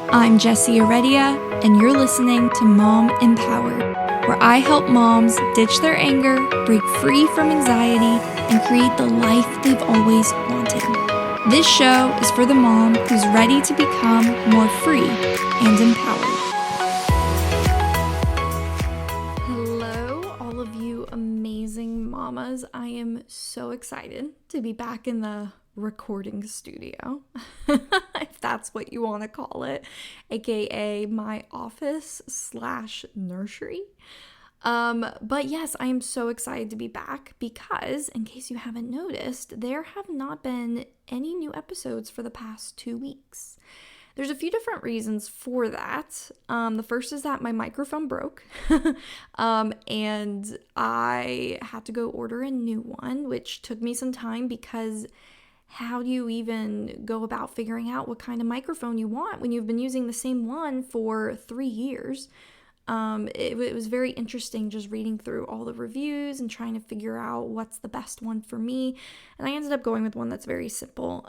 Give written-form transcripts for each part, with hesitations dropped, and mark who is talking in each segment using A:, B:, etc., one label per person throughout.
A: I'm Jessie Heredia, and you're listening to Mom Empowered, where I help moms ditch their anger, break free from anxiety, and create the life they've always wanted. This show is for the mom who's ready to become more free and empowered. Hello, all of you amazing mamas. I am so excited to be back in the recording studio, if that's what you want to call it, aka my office/nursery. But yes, I am so excited to be back because, in case you haven't noticed, there have not been any new episodes for the past 2 weeks. There's a few different reasons for that. The first is that my microphone broke, and I had to go order a new one, which took me some time because how do you even go about figuring out what kind of microphone you want when you've been using the same one for 3 years? It was very interesting just reading through all the reviews and trying to figure out what's the best one for me. And I ended up going with one that's very simple,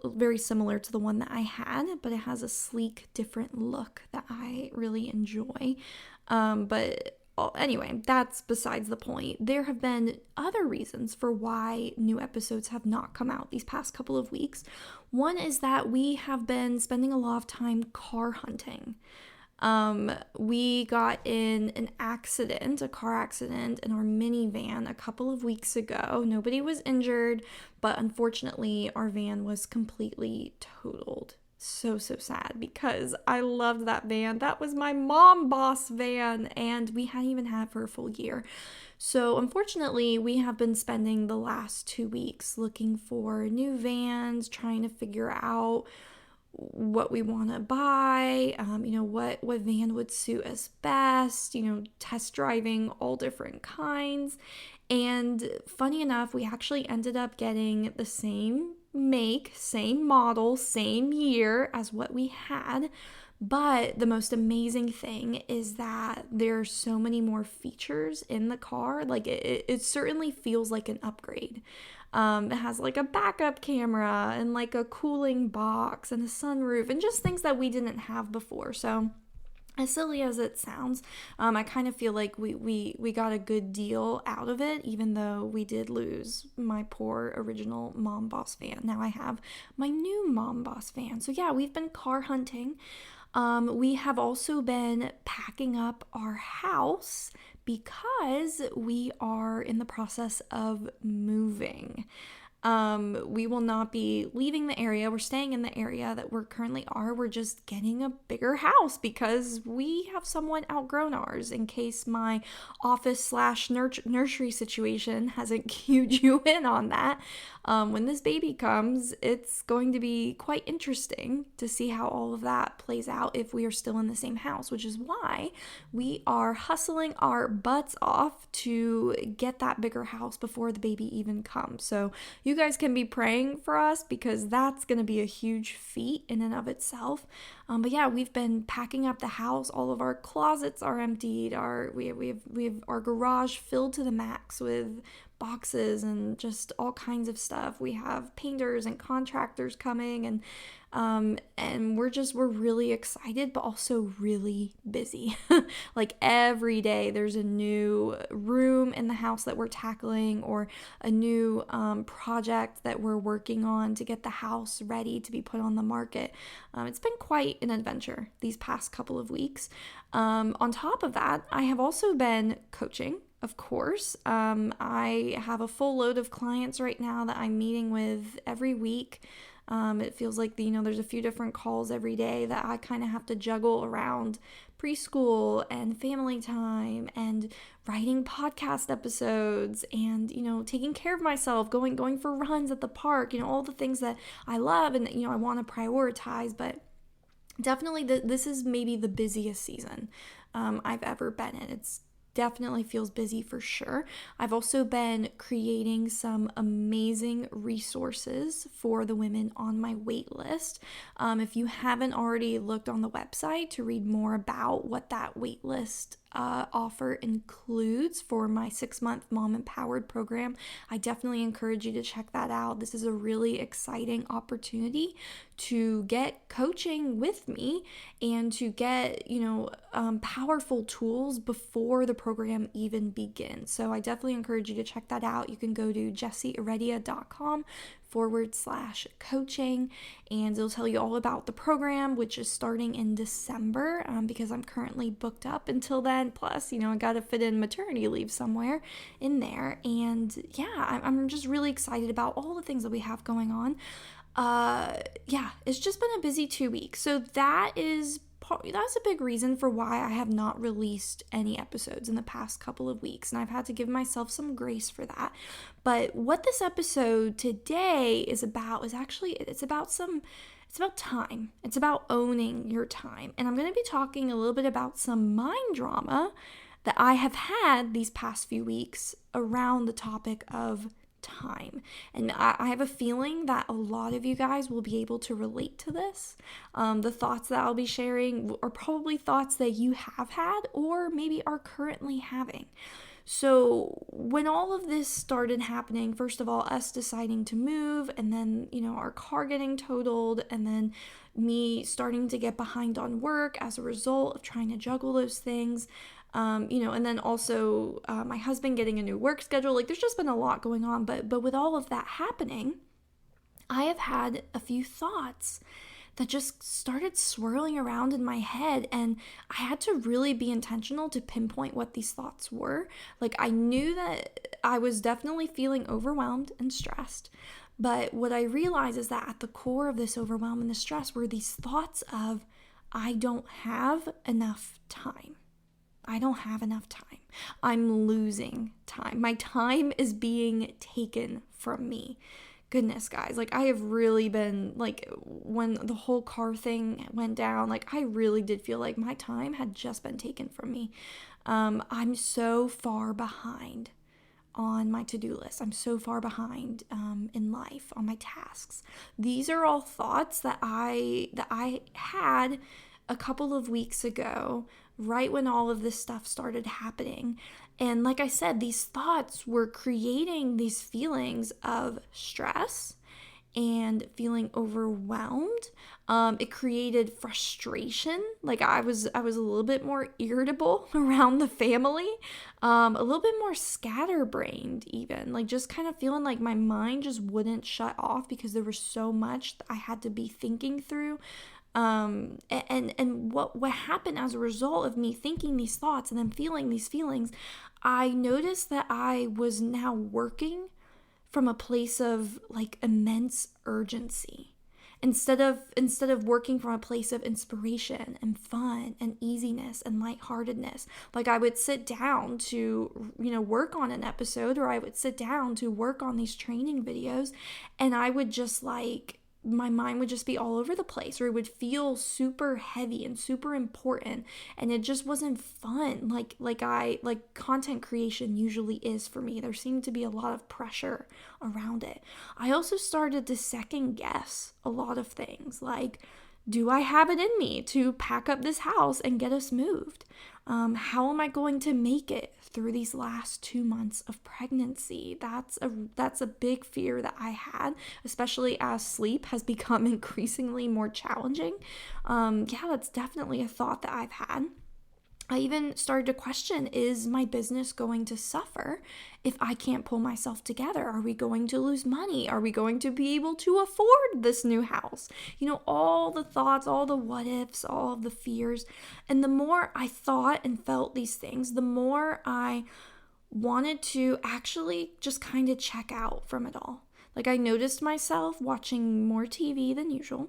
A: very similar to the one that I had, but it has a sleek, different look that I really enjoy. Anyway, that's besides the point. There have been other reasons for why new episodes have not come out these past couple of weeks. One is that we have been spending a lot of time car hunting. We got in a car accident in our minivan a couple of weeks ago. Nobody was injured, but unfortunately our van was completely totaled. So sad because I loved that van. That was my mom boss van, and we hadn't even had it for a full year. So unfortunately, we have been spending the last 2 weeks looking for new vans, trying to figure out what we want to buy, what van would suit us best, test driving all different kinds. And funny enough, we actually ended up getting the same make, same model, same year as what we had. But the most amazing thing is that there's so many more features in the car. Like it certainly feels like an upgrade. It has like a backup camera and like a cooling box and a sunroof and just things that we didn't have before. So as silly as it sounds, I kind of feel like we got a good deal out of it, even though we did lose my poor original Mom Boss van. Now I have my new Mom Boss van. So yeah, we've been car hunting. We have also been packing up our house because we are in the process of moving. We will not be leaving the area. We're staying in the area that we're currently are. We're just getting a bigger house because we have somewhat outgrown ours, in case my office/nursery situation hasn't cued you in on that. When this baby comes, it's going to be quite interesting to see how all of that plays out if we are still in the same house, which is why we are hustling our butts off to get that bigger house before the baby even comes. So you guys can be praying for us because that's going to be a huge feat in and of itself. But yeah, we've been packing up the house. All of our closets are emptied. We have our garage filled to the max with boxes and just all kinds of stuff. We have painters and contractors coming, and we're really excited, but also really busy. Like every day there's a new room in the house that we're tackling, or a new project that we're working on to get the house ready to be put on the market. It's been quite an adventure these past couple of weeks. On top of that, I have also been coaching. Of course, I have a full load of clients right now that I'm meeting with every week. It feels like, there's a few different calls every day that I kind of have to juggle around preschool and family time and writing podcast episodes and, taking care of myself, going for runs at the park, all the things that I love and, I want to prioritize. But definitely this is maybe the busiest season I've ever been in. It's definitely feels busy for sure. I've also been creating some amazing resources for the women on my wait list. If you haven't already looked on the website to read more about what that wait list offer includes for my 6-month Mom Empowered program. I definitely encourage you to check that out. This is a really exciting opportunity to get coaching with me and to get, powerful tools before the program even begins. So I definitely encourage you to check that out. You can go to jessieheredia.com/coaching, and it'll tell you all about the program, which is starting in December, because I'm currently booked up until then. Plus, I got to fit in maternity leave somewhere in there. And yeah, I'm just really excited about all the things that we have going on. It's just been a busy 2 weeks. So that's a big reason for why I have not released any episodes in the past couple of weeks, and I've had to give myself some grace for that. But what this episode today is about is actually, it's about time. It's about owning your time. And I'm going to be talking a little bit about some mind drama that I have had these past few weeks around the topic of time. And I have a feeling that a lot of you guys will be able to relate to this. The thoughts that I'll be sharing are probably thoughts that you have had or maybe are currently having. So when all of this started happening, first of all, us deciding to move, and then, our car getting totaled, and then me starting to get behind on work as a result of trying to juggle those things, and then also my husband getting a new work schedule. Like, there's just been a lot going on. But with all of that happening, I have had a few thoughts that just started swirling around in my head, and I had to really be intentional to pinpoint what these thoughts were. Like, I knew that I was definitely feeling overwhelmed and stressed, but what I realized is that at the core of this overwhelm and the stress were these thoughts of, I don't have enough time. I don't have enough time. I'm losing time. My time is being taken from me. Goodness, guys, I have really been, when the whole car thing went down, I really did feel like my time had just been taken from me. I'm so far behind on my to-do list. I'm so far behind in life on my tasks. These are all thoughts that I had a couple of weeks ago, right when all of this stuff started happening. And like I said, these thoughts were creating these feelings of stress and feeling overwhelmed. It created frustration. I was a little bit more irritable around the family, a little bit more scatterbrained even, just kind of feeling like my mind just wouldn't shut off because there was so much that I had to be thinking through. And what happened as a result of me thinking these thoughts and then feeling these feelings, I noticed that I was now working from a place of immense urgency instead of working from a place of inspiration and fun and easiness and lightheartedness. I would sit down to work on an episode, or I would sit down to work on these training videos, and I would just my mind would just be all over the place, or it would feel super heavy and super important, and it just wasn't fun like content creation usually is for me. There seemed to be a lot of pressure around it. I also started to second guess a lot of things, do I have it in me to pack up this house and get us moved? How am I going to make it through these last 2 months of pregnancy? That's a big fear that I had, especially as sleep has become increasingly more challenging. That's definitely a thought that I've had. I even started to question, is my business going to suffer if I can't pull myself together? Are we going to lose money? Are we going to be able to afford this new house? All the thoughts, all the what ifs, all of the fears. And the more I thought and felt these things, the more I wanted to actually just kind of check out from it all. I noticed myself watching more TV than usual,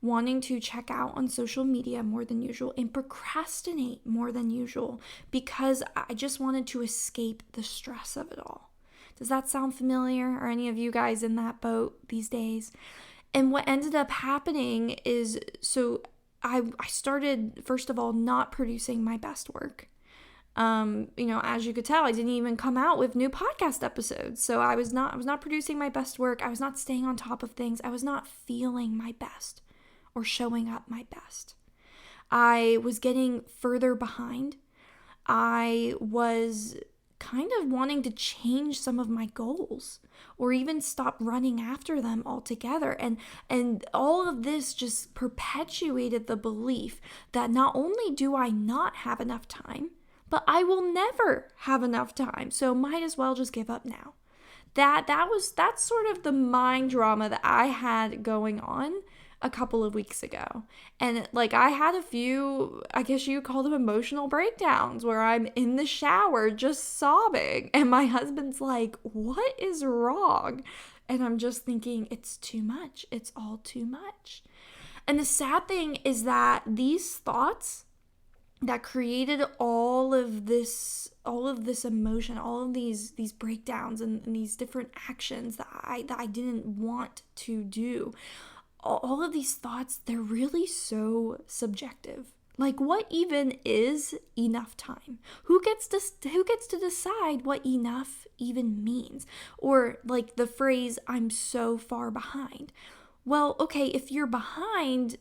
A: wanting to check out on social media more than usual, and procrastinate more than usual because I just wanted to escape the stress of it all. Does that sound familiar? Are any of you guys in that boat these days? And what ended up happening is, I started, first of all, not producing my best work. As you could tell, I didn't even come out with new podcast episodes. So I was not producing my best work. I was not staying on top of things. I was not feeling my best or showing up my best. I was getting further behind. I was kind of wanting to change some of my goals or even stop running after them altogether. And all of this just perpetuated the belief that not only do I not have enough time, but I will never have enough time. So might as well just give up now. That's sort of the mind drama that I had going on a couple of weeks ago. And like I had a few, I guess you could call them emotional breakdowns, where I'm in the shower just sobbing and my husband's like, "What is wrong?" And I'm just thinking, it's too much. It's all too much. And the sad thing is that these thoughts that created all of this emotion, all of these breakdowns and these different actions that I didn't want to do, all of these thoughts, they're really so subjective. Like, what even is enough time? Who gets to decide what enough even means? Or like the phrase, "I'm so far behind." Well, okay, if you're behind,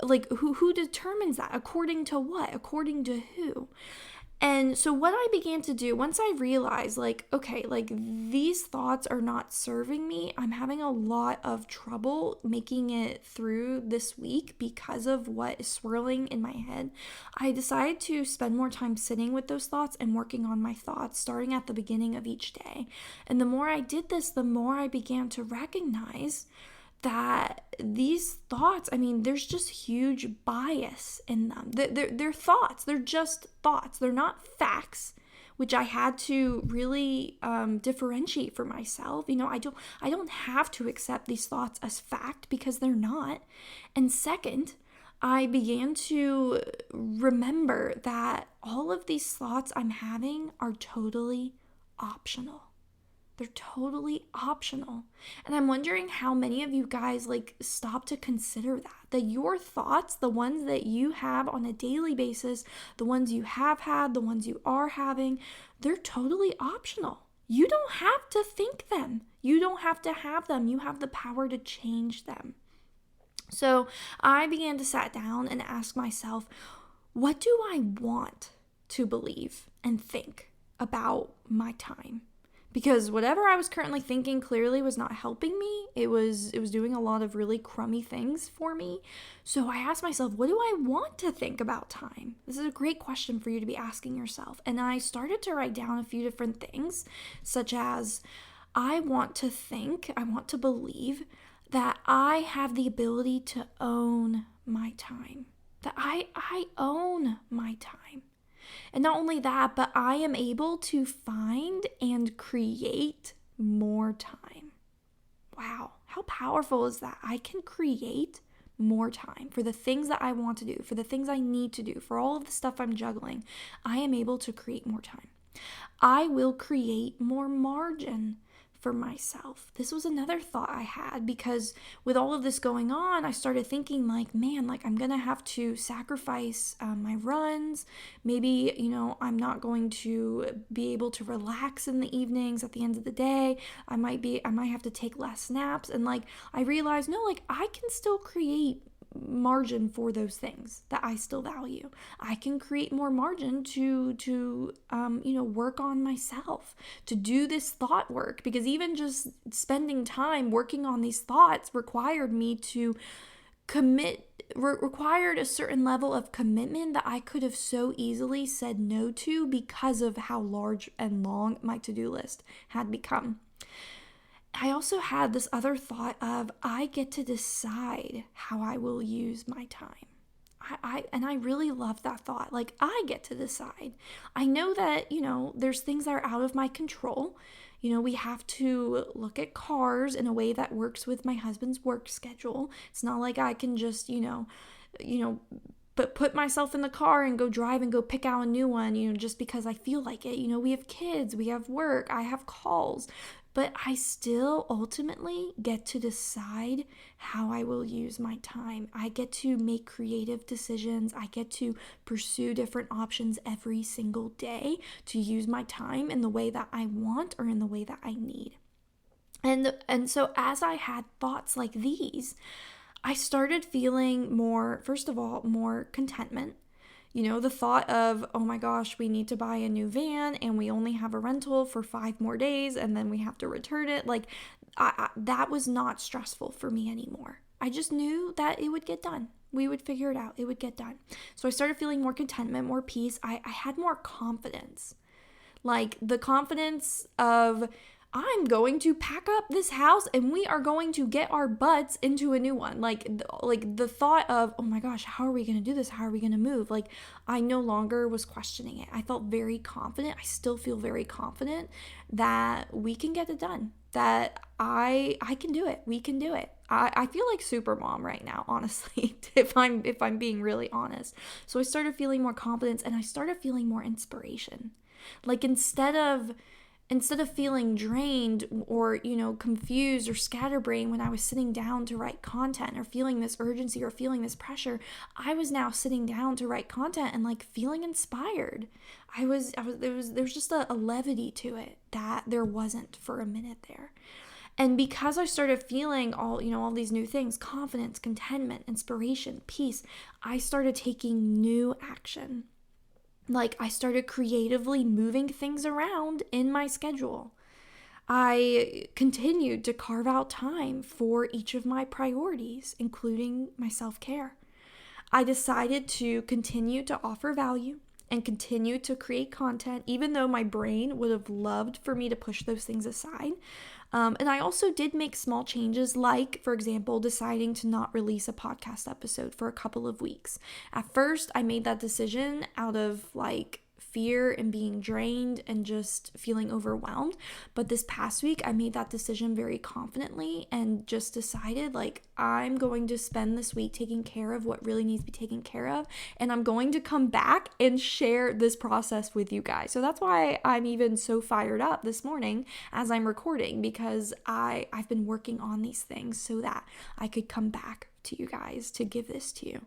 A: like who determines that? According to what? According to who? And so what I began to do once I realized, like, okay, like these thoughts are not serving me, I'm having a lot of trouble making it through this week because of what is swirling in my head, I decided to spend more time sitting with those thoughts and working on my thoughts, starting at the beginning of each day. And the more I did this, the more I began to recognize that these thoughts, I mean, there's just huge bias in them. They're thoughts. They're just thoughts. They're not facts, which I had to really differentiate for myself. You know, I don't have to accept these thoughts as fact because they're not. And second, I began to remember that all of these thoughts I'm having are totally optional. They're totally optional. And I'm wondering how many of you guys like stop to consider that your thoughts, the ones that you have on a daily basis, the ones you have had, the ones you are having, they're totally optional. You don't have to think them. You don't have to have them. You have the power to change them. So I began to sit down and ask myself, what do I want to believe and think about my time? Because whatever I was currently thinking clearly was not helping me. It was doing a lot of really crummy things for me. So I asked myself, what do I want to think about time? This is a great question for you to be asking yourself. And I started to write down a few different things, such as I want to believe that I have the ability to own my time. That I own my time. And not only that, but I am able to find and create more time. Wow, how powerful is that? I can create more time for the things that I want to do, for the things I need to do, for all of the stuff I'm juggling. I am able to create more time. I will create more margin for myself. This was another thought I had because with all of this going on, I started thinking like, man, like I'm going to have to sacrifice my runs. Maybe, I'm not going to be able to relax in the evenings at the end of the day. I might have to take less naps. And like, I realized, no, like I can still create margin for those things that I still value. I can create more margin to work on myself, to do this thought work, because even just spending time working on these thoughts required me to required a certain level of commitment that I could have so easily said no to because of how large and long my to-do list had become. I also had this other thought of I get to decide how I will use my time. I really love that thought. Like I get to decide. I know that, there's things that are out of my control. We have to look at cars in a way that works with my husband's work schedule. It's not like I can just, but put myself in the car and go drive and go pick out a new one, just because I feel like it. We have kids, we have work, I have calls. But I still ultimately get to decide how I will use my time. I get to make creative decisions. I get to pursue different options every single day to use my time in the way that I want or in the way that I need. And so as I had thoughts like these, I started feeling more, first of all, more contentment. The thought of, oh my gosh, we need to buy a new van and we only have a rental for 5 more days and then we have to return it. Like, that was not stressful for me anymore. I just knew that it would get done. We would figure it out. It would get done. So I started feeling more contentment, more peace. I had more confidence. Like the confidence of, I'm going to pack up this house and we are going to get our butts into a new one. Like the thought of, oh my gosh, how are we going to do this? How are we going to move? Like, I no longer was questioning it. I felt very confident. I still feel very confident that we can get it done, that I can do it. We can do it. I feel like super mom right now, honestly, if I'm being really honest. So I started feeling more confidence and I started feeling more inspiration. Like instead of feeling drained or, confused or scatterbrained when I was sitting down to write content or feeling this urgency or feeling this pressure, I was now sitting down to write content and like feeling inspired. There was just a levity to it that there wasn't for a minute there. And because I started feeling all these new things, confidence, contentment, inspiration, peace, I started taking new action. Like I started creatively moving things around in my schedule. I continued to carve out time for each of my priorities, including my self-care. I decided to continue to offer value and continue to create content, even though my brain would have loved for me to push those things aside. And I also did make small changes, like, for example, deciding to not release a podcast episode for a couple of weeks. At first, I made that decision out of fear and being drained and just feeling overwhelmed. But this past week, I made that decision very confidently and just decided I'm going to spend this week taking care of what really needs to be taken care of. And I'm going to come back and share this process with you guys. So that's why I'm even so fired up this morning as I'm recording, because I've been working on these things so that I could come back to you guys to give this to you.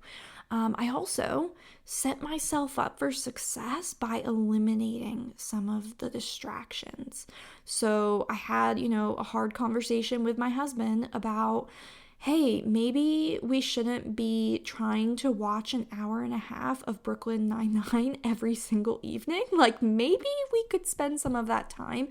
A: I also set myself up for success by eliminating some of the distractions. So I had, a hard conversation with my husband about, hey, maybe we shouldn't be trying to watch an hour and a half of Brooklyn Nine-Nine every single evening. Maybe we could spend some of that time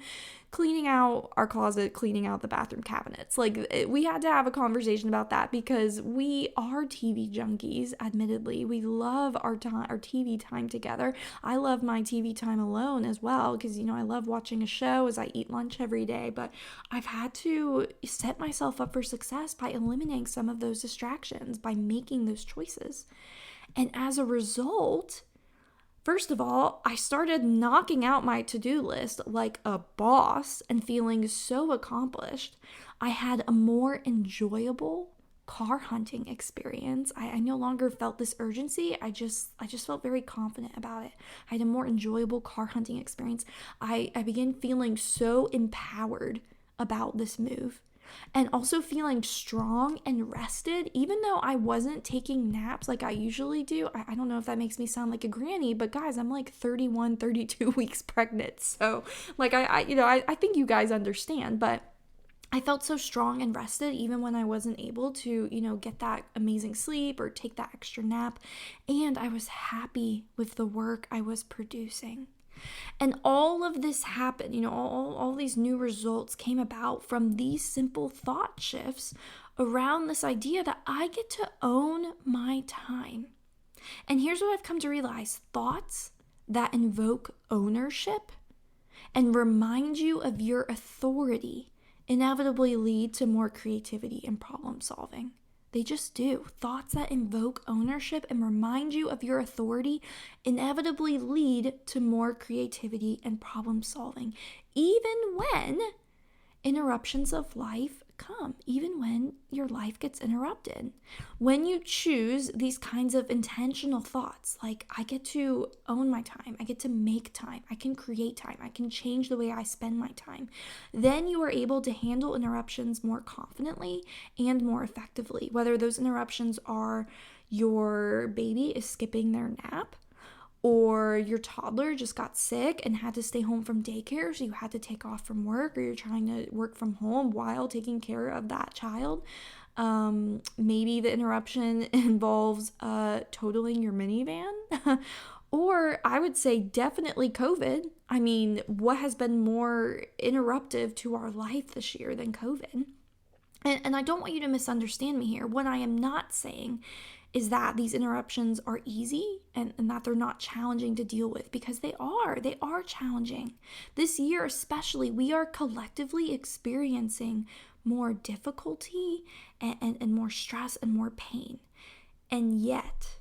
A: cleaning out our closet, cleaning out the bathroom cabinets. We had to have a conversation about that because we are TV junkies, admittedly. We love our TV time together. I love my TV time alone as well because, I love watching a show as I eat lunch every day. But I've had to set myself up for success by eliminating some of those distractions, by making those choices. And as a result, first of all, I started knocking out my to-do list like a boss and feeling so accomplished. I had a more enjoyable car hunting experience. I no longer felt this urgency. I just felt very confident about it. I had a more enjoyable car hunting experience. I began feeling so empowered about this move. And also feeling strong and rested, even though I wasn't taking naps like I usually do. I don't know if that makes me sound like a granny, but guys, I'm 31, 32 weeks pregnant. So I think you guys understand, but I felt so strong and rested even when I wasn't able to, get that amazing sleep or take that extra nap. And I was happy with the work I was producing. And all of this happened, all these new results came about from these simple thought shifts around this idea that I get to own my time. And here's what I've come to realize: thoughts that invoke ownership and remind you of your authority inevitably lead to more creativity and problem solving. They just do. Thoughts that invoke ownership and remind you of your authority inevitably lead to more creativity and problem solving, even when interruptions of life come, even when your life gets interrupted. When you choose these kinds of intentional thoughts, like I get to own my time, I get to make time, I can create time, I can change the way I spend my time, then you are able to handle interruptions more confidently and more effectively. Whether those interruptions are your baby is skipping their nap, or your toddler just got sick and had to stay home from daycare, so you had to take off from work, or you're trying to work from home while taking care of that child. Maybe the interruption involves totaling your minivan. Or I would say definitely COVID. I mean, what has been more interruptive to our life this year than COVID? And I don't want you to misunderstand me here. What I am not saying is that these interruptions are easy and that they're not challenging to deal with, because they are. They are challenging. This year especially, we are collectively experiencing more difficulty and more stress and more pain. And yet,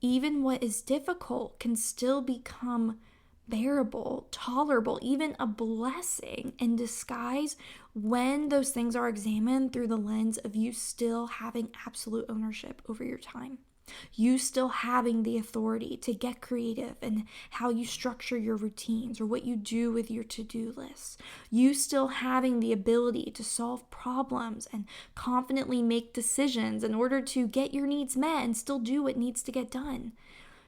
A: even what is difficult can still become bearable, tolerable, even a blessing in disguise when those things are examined through the lens of you still having absolute ownership over your time. You still having the authority to get creative in how you structure your routines or what you do with your to-do lists. You still having the ability to solve problems and confidently make decisions in order to get your needs met and still do what needs to get done.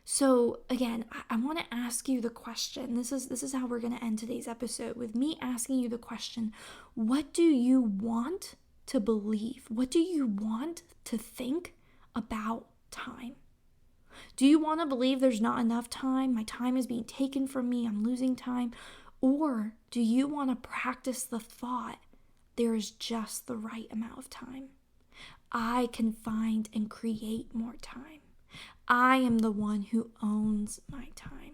A: So again, I want to ask you the question. This is how we're going to end today's episode, with me asking you the question: what do you want to believe? What do you want to think about time? Do you want to believe there's not enough time? My time is being taken from me. I'm losing time. Or do you want to practice the thought, there is just the right amount of time? I can find and create more time. I am the one who owns my time.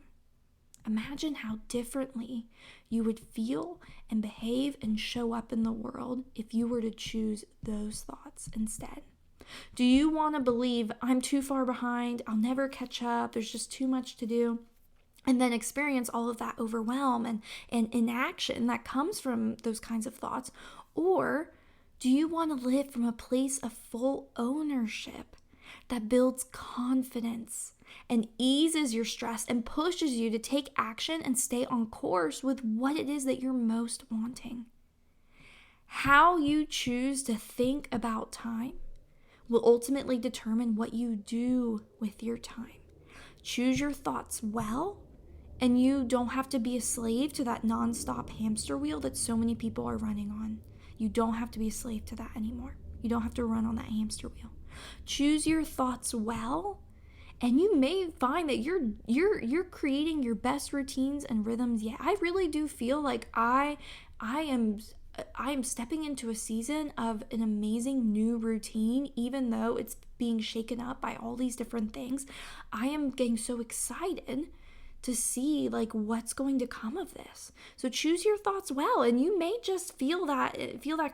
A: Imagine how differently you would feel and behave and show up in the world if you were to choose those thoughts instead. Do you want to believe I'm too far behind, I'll never catch up, there's just too much to do, and then experience all of that overwhelm and inaction that comes from those kinds of thoughts? Or do you want to live from a place of full ownership that builds confidence and eases your stress and pushes you to take action and stay on course with what it is that you're most wanting? How you choose to think about time will ultimately determine what you do with your time. Choose your thoughts well, and you don't have to be a slave to that nonstop hamster wheel that so many people are running on. You don't have to be a slave to that anymore. You don't have to run on that hamster wheel. Choose your thoughts well, and you may find that you're creating your best routines and rhythms yet. I really do feel like I am stepping into a season of an amazing new routine, even though it's being shaken up by all these different things. I am getting so excited to see like what's going to come of this. So choose your thoughts well, and you may just feel that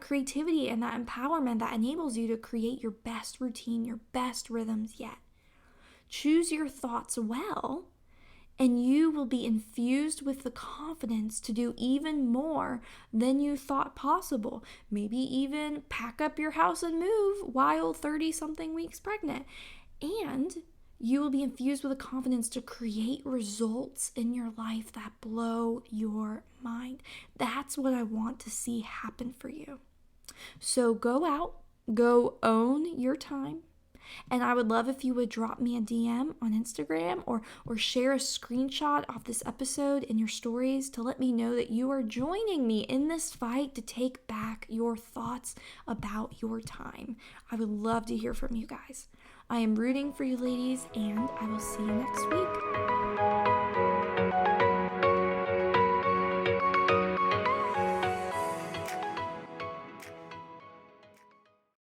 A: creativity and that empowerment that enables you to create your best routine, your best rhythms yet. Choose your thoughts well, and you will be infused with the confidence to do even more than you thought possible. Maybe even pack up your house and move while 30-something weeks pregnant. And you will be infused with the confidence to create results in your life that blow your mind. That's what I want to see happen for you. So go out, go own your time. And I would love if you would drop me a DM on Instagram or share a screenshot of this episode in your stories to let me know that you are joining me in this fight to take back your thoughts about your time. I would love to hear from you guys. I am rooting for you ladies, and I will see you next week.